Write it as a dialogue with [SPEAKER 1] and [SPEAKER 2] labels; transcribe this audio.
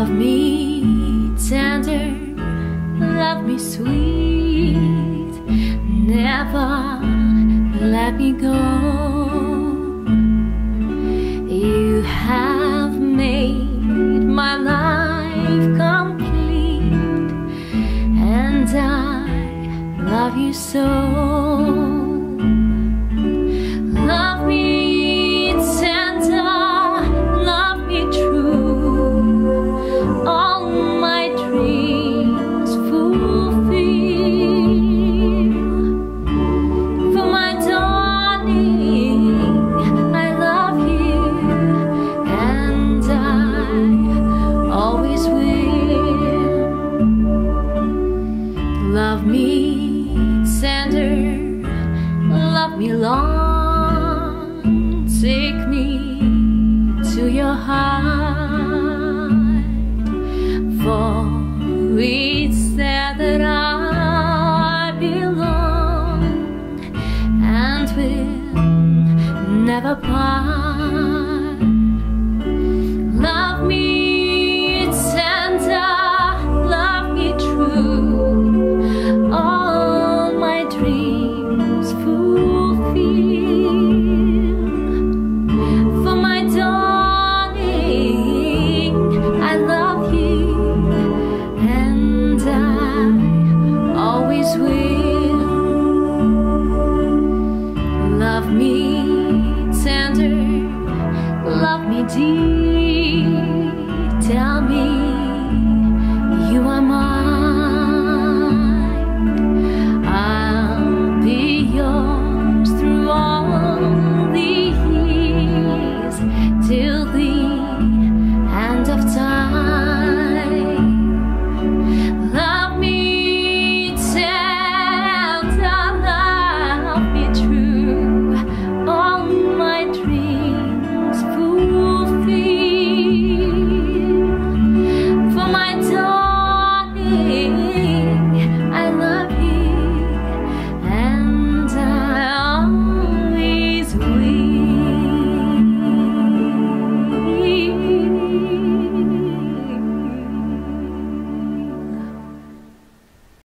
[SPEAKER 1] Love me tender, love me sweet, never let me go. You have made my life complete, and I love you so. Love me tender, love me true, all my dreams fulfill. For my darling, I love you, and I always will. Love me tender, love me long, take me to your heart, for it's there that I belong and will never part. Love me tender, love me true, all my dreams fulfill. For my darling, I love you, and I always will. Love me tender, love me deep, tell me